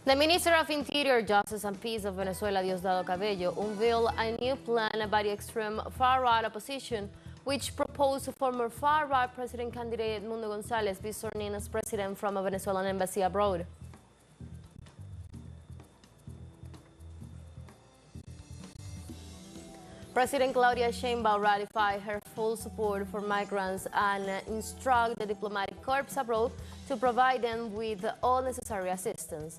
The Minister of Interior, Justice and Peace of Venezuela, Diosdado Cabello, unveiled a new plan by the extreme far-right opposition, which proposed former far-right president candidate Edmundo González be sworn in as president from a Venezuelan embassy abroad. President Claudia Sheinbaum ratified her full support for migrants and instructed the diplomatic corps abroad to provide them with all necessary assistance.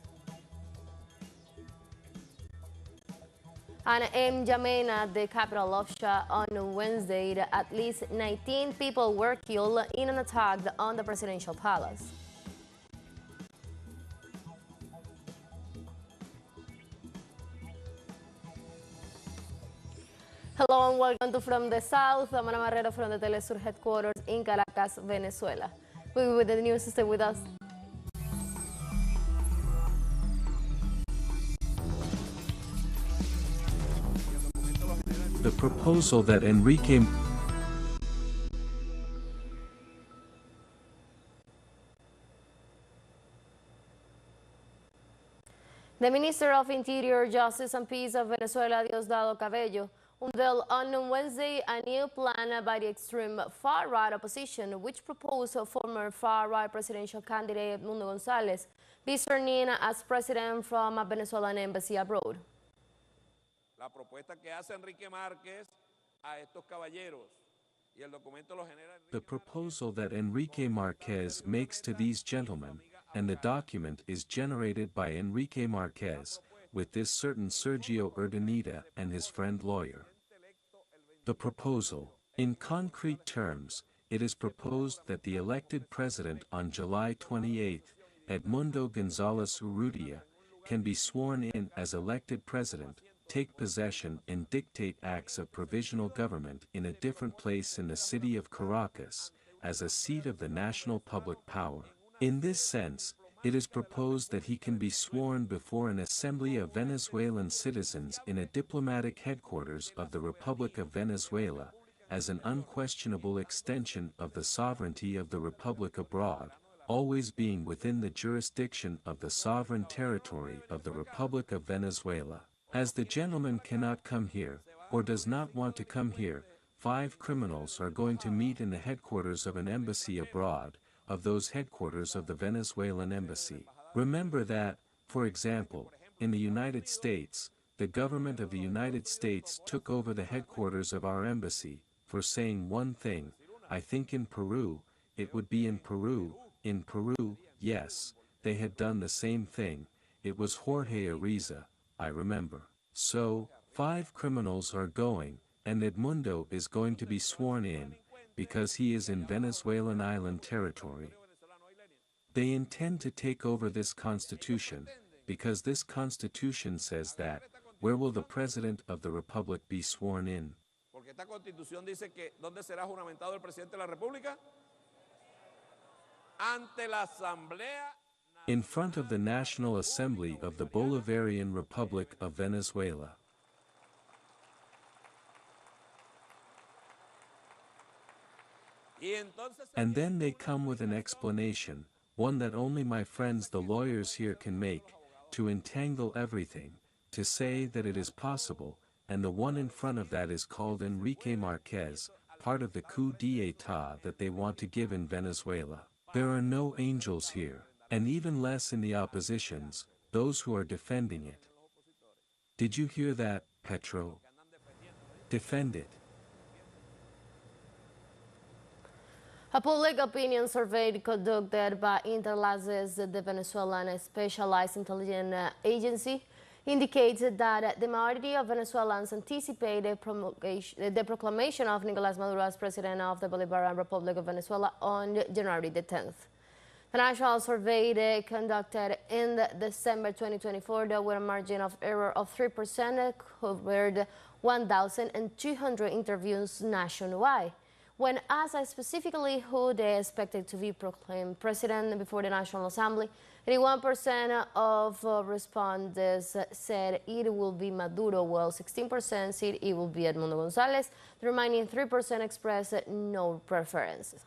And in N'Djamena, the capital of Chad, on Wednesday, at least 19 people were killed in an attack on the presidential palace. Hello and welcome to From the South. I'm Ana Marrero from the teleSUR headquarters in Caracas, Venezuela. We'll be with the news. Stay with us. The proposal that Enrique The Minister of Interior, Justice and Peace of Venezuela, Diosdado Cabello, unveiled on Wednesday a new plan by the extreme far-right opposition, which proposed former far-right presidential candidate Edmundo González be sworn in as president from a Venezuelan embassy abroad. La propuesta que hace Enrique Márquez a estos caballeros y el documento lo genera. The proposal that Enrique Marquez makes to these gentlemen, and the document is generated by Enrique Marquez, with this certain Sergio Urdaneta and his friend lawyer. The proposal, in concrete terms, it is proposed that the elected president on July 28, Edmundo González Urrutia, can be sworn in as elected president, take possession and dictate acts of provisional government in a different place in the city of Caracas, as a seat of the national public power. In this sense, it is proposed that he can be sworn before an assembly of Venezuelan citizens in a diplomatic headquarters of the Republic of Venezuela, as an unquestionable extension of the sovereignty of the Republic abroad, always being within the jurisdiction of the sovereign territory of the Republic of Venezuela. As the gentleman cannot come here, or does not want to come here, 5 criminals are going to meet in the headquarters of an embassy abroad, of those headquarters of the Venezuelan embassy. Remember that, for example, in the United States, the government of the United States took over the headquarters of our embassy, for saying one thing. I think in Peru, it would be in Peru, yes, they had done the same thing. It was Jorge Ariza, I remember. So, 5 criminals are going, and Edmundo is going to be sworn in, because he is in Venezuelan island territory. They intend to take over this constitution, because this constitution says that, where will the president of the republic be sworn in? Porque esta constitución dice que ¿dónde será juramentado el presidente de la República? Ante la asamblea. In front of the National Assembly of the Bolivarian Republic of Venezuela. And then they come with an explanation, one that only my friends the lawyers here can make, to entangle everything, to say that it is possible, and the one in front of that is called Enrique Marquez, part of the coup d'état that they want to give in Venezuela. There are no angels here, and even less in the oppositions, those who are defending it. Did you hear that, Petro? Defend it. A public opinion survey conducted by Interlaces, the Venezuelan specialized intelligence agency, indicates that the majority of Venezuelans anticipate the proclamation of Nicolás Maduro as president of the Bolivarian Republic of Venezuela on January the 10th. The national survey conducted in December 2024, with a margin of error of 3%, covered 1,200 interviews nationwide. When asked specifically who they expected to be proclaimed president before the National Assembly, 81% of respondents said it will be Maduro, while 16% said it will be Edmundo González. The remaining 3% expressed no preferences.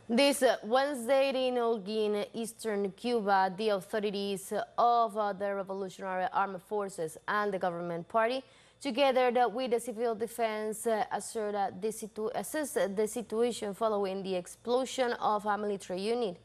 This Wednesday in Holguin, eastern Cuba, the authorities of the Revolutionary Armed Forces and the government party, together with the civil defense, assess the situation following the explosion of a military unit.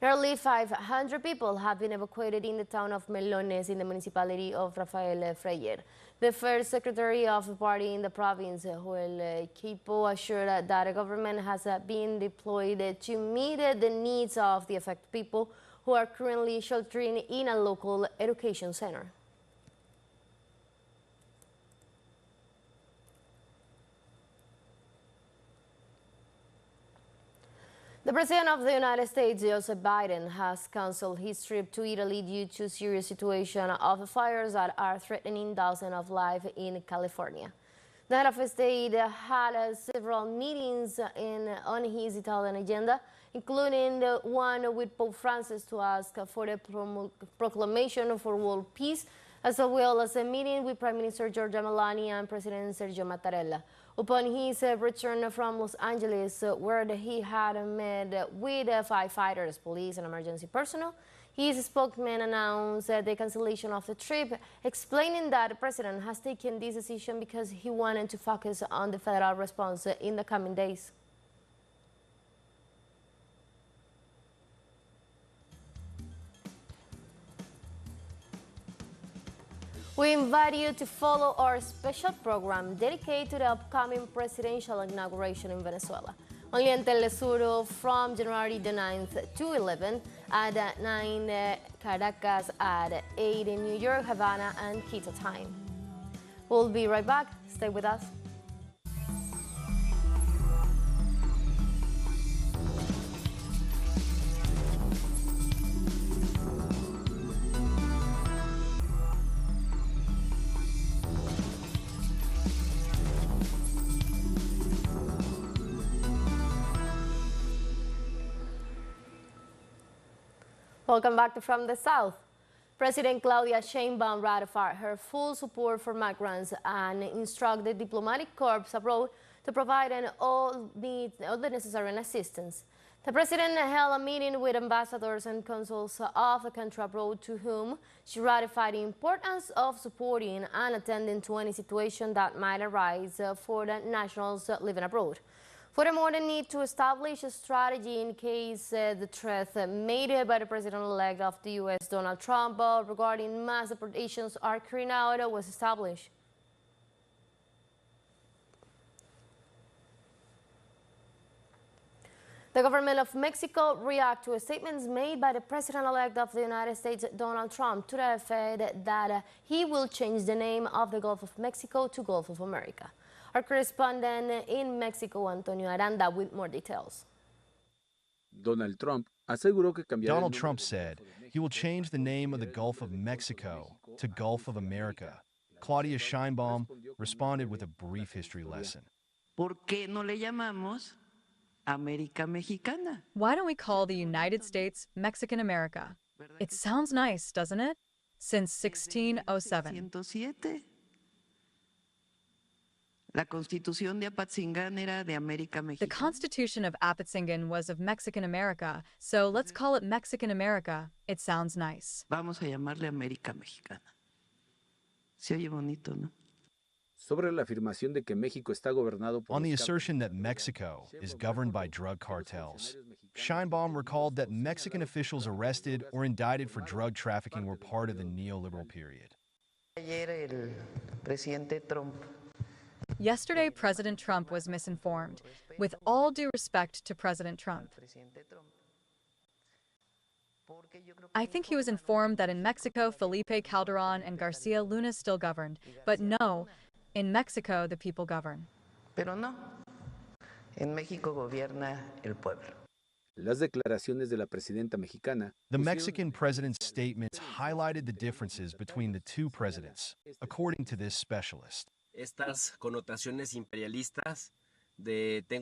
Nearly 500 people have been evacuated in the town of Melones in the municipality of Rafael Freyer. The first secretary of the party in the province, Joel Quipo, assured that the government has been deployed to meet the needs of the affected people who are currently sheltering in a local education center. The President of the United States, Joseph Biden, has canceled his trip to Italy due to serious situation of fires that are threatening dozens of lives in California. The head of state had several meetings on his Italian agenda, including the one with Pope Francis to ask for a proclamation for world peace, as well as a meeting with Prime Minister Giorgia Meloni and President Sergio Mattarella. Upon his return from Los Angeles, where he had met with firefighters, police, and emergency personnel, his spokesman announced the cancellation of the trip, explaining that the president has taken this decision because he wanted to focus on the federal response in the coming days. We invite you to follow our special program dedicated to the upcoming presidential inauguration in Venezuela. Only on teleSUR from January the 9th to 11th at 9 Caracas, at 8 in New York, Havana, and Quito time. We'll be right back. Stay with us. Welcome back to From the South. President Claudia Sheinbaum ratified her full support for migrants and instructed the diplomatic corps abroad to provide all the necessary assistance. The president held a meeting with ambassadors and consuls of the country abroad, to whom she ratified the importance of supporting and attending to any situation that might arise for the nationals living abroad. Furthermore, the need to establish a strategy in case the threat made by the president-elect of the U.S., Donald Trump, regarding mass deportations are carried out was established. The government of Mexico reacted to statements made by the president-elect of the United States, Donald Trump, to the effect that he will change the name of the Gulf of Mexico to Gulf of America. Our correspondent in Mexico, Antonio Aranda, with more details. Donald Trump said he will change the name of the Gulf of Mexico to Gulf of America. Claudia Sheinbaum responded with a brief history lesson. ¿Por qué no le llamamos América Mexicana? Why don't we call the United States Mexican America? It sounds nice, doesn't it? Since 1607. 1607. La Constitución de Apatzingán era de América Mexicana. The Constitution of Apatzingán was of Mexican America, so let's call it Mexican America. It sounds nice. Vamos a llamarle América Mexicana. Se oye bonito, ¿no? On the assertion that Mexico is governed by drug cartels, Sheinbaum recalled that Mexican officials arrested or indicted for drug trafficking were part of the neoliberal period. Ayer el presidente Trump. Yesterday, President Trump was misinformed. With all due respect to President Trump, I think he was informed that in Mexico, Felipe Calderon and Garcia Luna still governed. But no, in Mexico, the people govern. Pero no. En México gobierna el pueblo. The Mexican president's statements highlighted the differences between the two presidents, according to this specialist.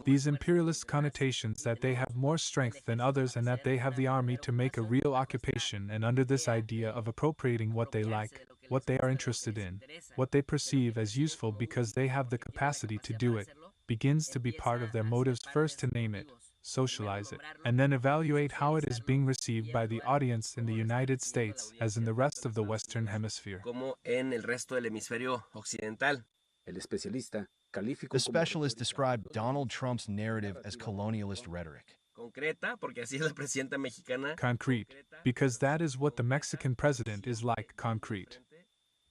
These imperialist connotations that they have more strength than others and that they have the army to make a real occupation, and under this idea of appropriating what they like, what they are interested in, what they perceive as useful because they have the capacity to do it, begins to be part of their motives. First, to name it, socialize it, and then evaluate how it is being received by the audience in the United States as in the rest of the Western Hemisphere. The specialist described Donald Trump's narrative as colonialist rhetoric. Concrete, because that is what the Mexican president is like, concrete.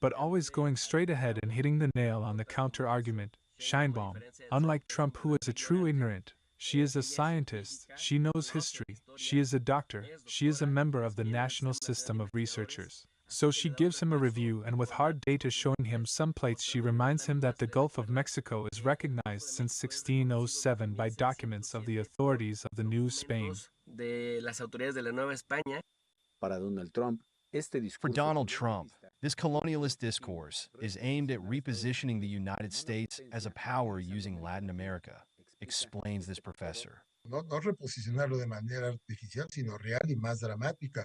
But always going straight ahead and hitting the nail on the counter-argument. Scheinbaum, unlike Trump, who is a true ignorant, she is a scientist, she knows history, she is a doctor, she is a member of the national system of researchers. So she gives him a review, and with hard data showing him some plates, she reminds him that the Gulf of Mexico is recognized since 1607 by documents of the authorities of the New Spain. For Donald Trump, this colonialist discourse is aimed at repositioning the United States as a power using Latin America, explains this professor.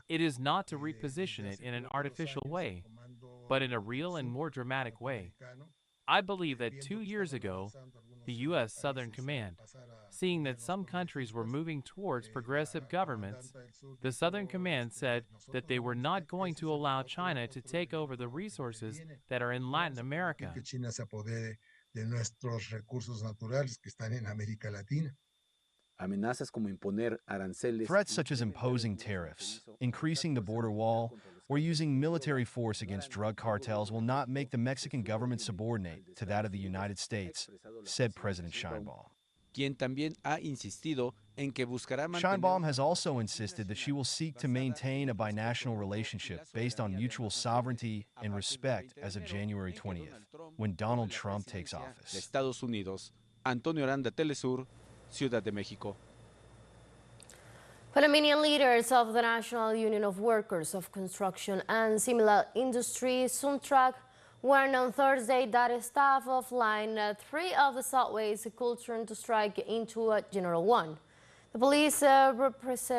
It is not to reposition it in an artificial way, but in a real and more dramatic way. I believe that 2 years ago, the U.S. Southern Command, seeing that some countries were moving towards progressive governments, the Southern Command said that they were not going to allow China to take over the resources that are in Latin America. Threats such as imposing tariffs, increasing the border wall, or using military force against drug cartels will not make the Mexican government subordinate to that of the United States, said President Scheinbaum. Scheinbaum has also insisted that she will seek to maintain a binational relationship based on mutual sovereignty and respect as of January 20th, when Donald Trump takes office. Ciudad de México. Panamanian leaders of the National Union of Workers of Construction and Similar Industries, SUNTRAC, warned on Thursday that staff of Line 3 of the subways could turn to strike into General 1. The police repressed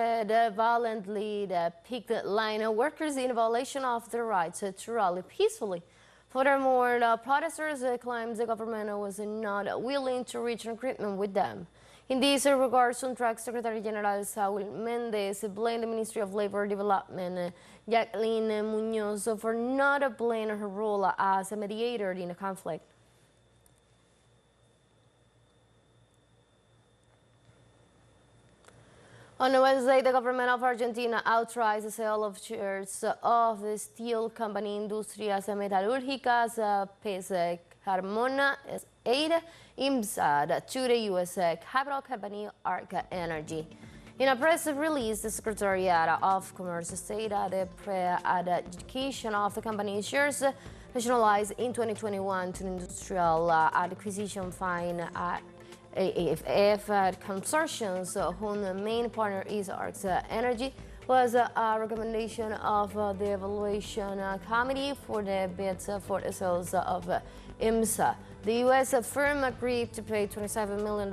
violently the picket line workers in violation of their rights to rally peacefully. Furthermore, the protesters claimed the government was not willing to reach an agreement with them. In this regard, SUNTRAC Secretary General Saul Mendez blamed the Ministry of Labor Development, Jacqueline Munoz, for not playing her role as a mediator in the conflict. On Wednesday, the government of Argentina authorized the sale of shares of the steel company Industrias Metalúrgicas Pesce Carmona S.A. IMSA to the U.S. capital company Arca Energy. In a press release, the Secretariat of Commerce stated that the pre-adjudication of the company's shares nationalized in 2021 to the industrial acquisition fine at AFF consortiums, whose main partner is Arca Energy, was a recommendation of the Evaluation Committee for the bids for the sales of IMSA. The U.S. firm agreed to pay $27 million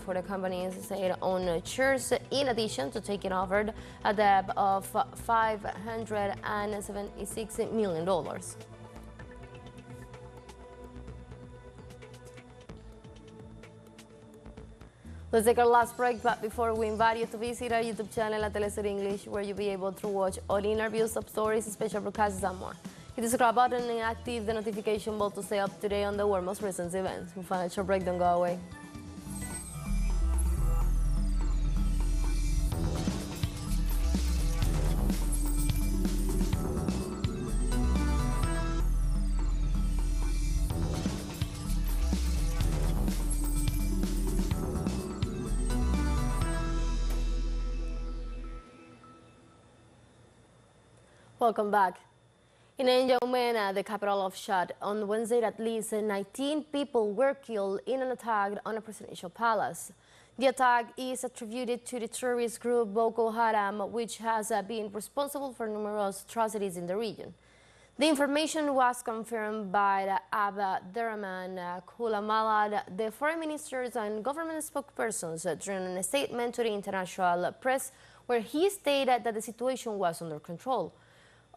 for the company's state-owned shares, in addition to taking over a debt of $576 million. Let's take our last break, but before we invite you to visit our YouTube channel at teleSUR English, where you'll be able to watch all interviews, top stories, special broadcasts, and more. Hit the subscribe button and active the notification bell to stay up to date on the world's most recent events. We'll find a short break, don't go away. Welcome back. In N'Djamena, the capital of Chad, on Wednesday, at least 19 people were killed in an attack on a presidential palace. The attack is attributed to the terrorist group Boko Haram, which has been responsible for numerous atrocities in the region. The information was confirmed by Abderrahman Koulibaly, the foreign ministers and government spokespersons, during a statement to the international press, where he stated that the situation was under control.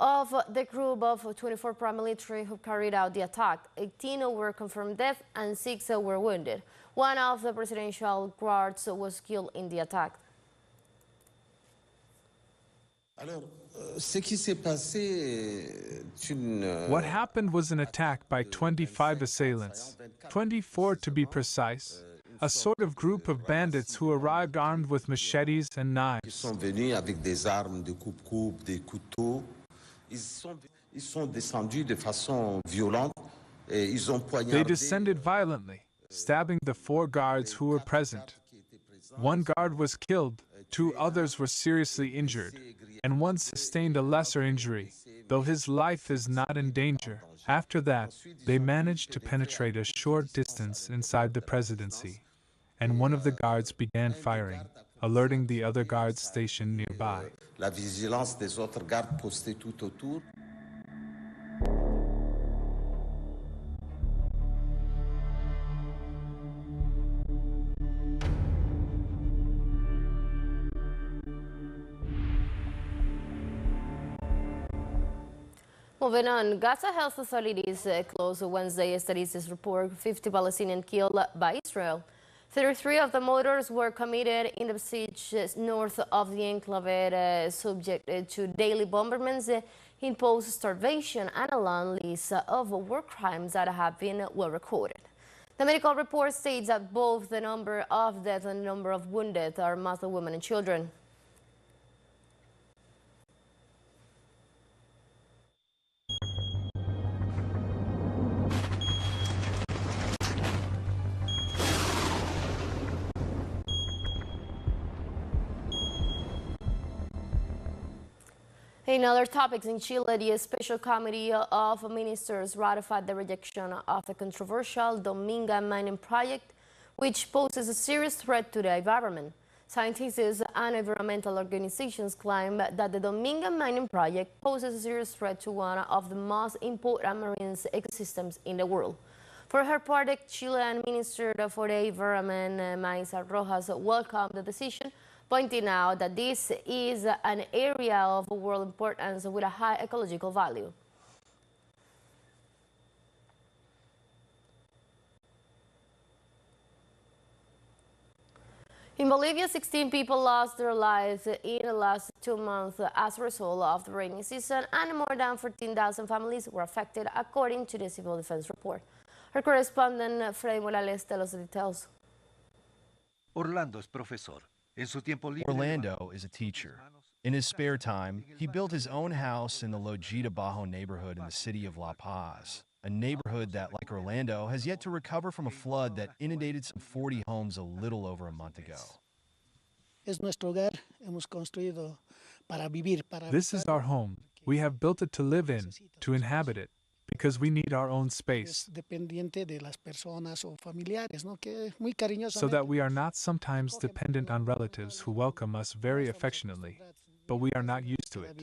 Of the group of 24 paramilitary who carried out the attack, 18 were confirmed dead and 6 were wounded. One of the presidential guards was killed in the attack. What happened was an attack by 25 assailants, 24 to be precise, a sort of group of bandits who arrived armed with machetes and knives. They descended violently, stabbing the 4 guards who were present. 1 guard was killed, 2 others were seriously injured, and 1 sustained a lesser injury, though his life is not in danger. After that, they managed to penetrate a short distance inside the presidency, and one of the guards began firing, alerting the other guards stationed nearby. Moving on, Gaza health authorities closed Wednesday statistics report 50 Palestinians killed by Israel. 33 of the murders were committed in the siege north of the enclave, subject to daily bombardments, imposed starvation, and a long list of war crimes that have been well recorded. The medical report states that both the number of deaths and the number of wounded are mostly women and children. In other topics, in Chile, the Special Committee of Ministers ratified the rejection of the controversial Dominga mining project, which poses a serious threat to the environment. Scientists and environmental organizations claim that the Dominga mining project poses a serious threat to one of the most important marine ecosystems in the world. For her part, the Chilean Minister for the Environment, Maisa Rojas, welcomed the decision, pointing out that this is an area of world importance with a high ecological value. In Bolivia, 16 people lost their lives in the last 2 months as a result of the rainy season, and more than 14,000 families were affected, according to the Civil Defense Report. Our correspondent, Freddy Morales, tells us the details. Orlando es profesor. Orlando is a teacher. In his spare time, he built his own house in the Lojita Bajo neighborhood in the city of La Paz, a neighborhood that, like Orlando, has yet to recover from a flood that inundated some 40 homes a little over a month ago. This is our home. We have built it to live in, to inhabit it, because we need our own space, so that we are not sometimes dependent on relatives who welcome us very affectionately, but we are not used to it.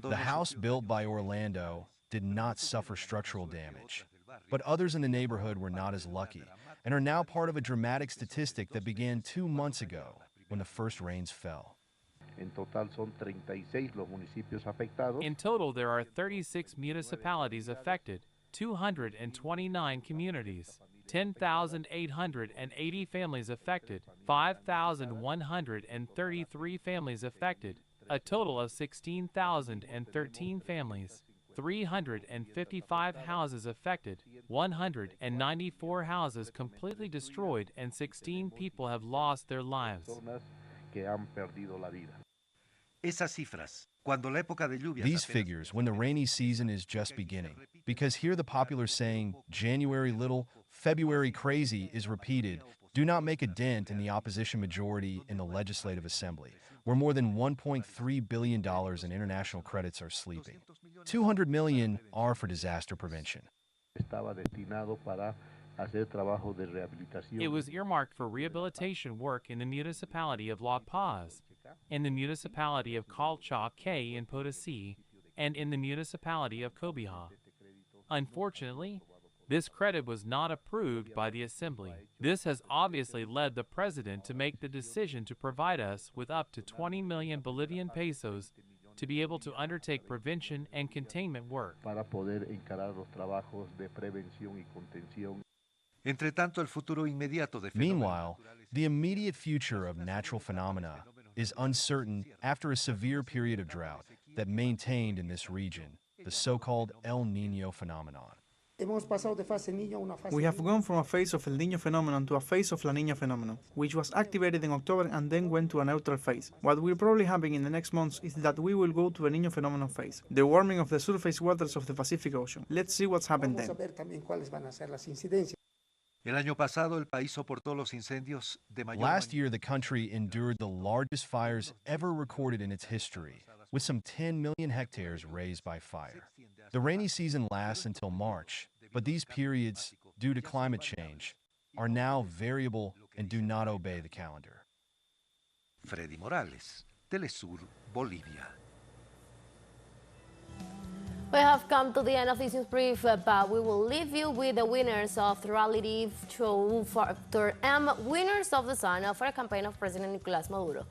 The house built by Orlando did not suffer structural damage, but others in the neighborhood were not as lucky and are now part of a dramatic statistic that began 2 months ago when the first rains fell. In total, there are 36 municipalities affected, 229 communities, 10,880 families affected, 5,133 families affected, a total of 16,013 families, 355 houses affected, 194 houses completely destroyed, and 16 people have lost their lives. These figures, when the rainy season is just beginning, because here the popular saying, January little, February crazy, is repeated, do not make a dent in the opposition majority in the Legislative Assembly, where more than $1.3 billion in international credits are sleeping. $200 million are for disaster prevention. It was earmarked for rehabilitation work in the municipality of La Paz, in the municipality of Calchaquay in Potosí, and in the municipality of Cobija. Unfortunately, This credit was not approved by the Assembly. This has obviously led the President to make the decision to provide us with up to 20 million Bolivian pesos to be able to undertake prevention and containment work. Meanwhile, the immediate future of natural phenomena is uncertain after a severe period of drought that maintained in this region, the so-called El Niño phenomenon. We have gone from a phase of El Niño phenomenon to a phase of La Niña phenomenon, which was activated in October and then went to a neutral phase. What will probably happen in the next months is that we will go to a Niño phenomenon phase, the warming of the surface waters of the Pacific Ocean. Let's see what's happened then. Last year, the country endured the largest fires ever recorded in its history, with some 10 million hectares razed by fire. The rainy season lasts until March, but these periods, due to climate change, are now variable and do not obey the calendar. Freddy Morales, teleSUR, Bolivia. We have come to the end of this news brief, but we will leave you with the winners of the reality show Factor M, Winners of the Sun for a campaign of President Nicolas Maduro.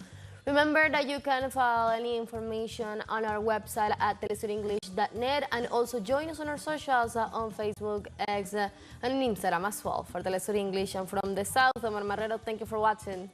Remember that you can follow any information on our website at telesurenglish.net, and also join us on our socials on Facebook, X, and Instagram as well. For telesur English and from the South, Omar Marrero, thank you for watching.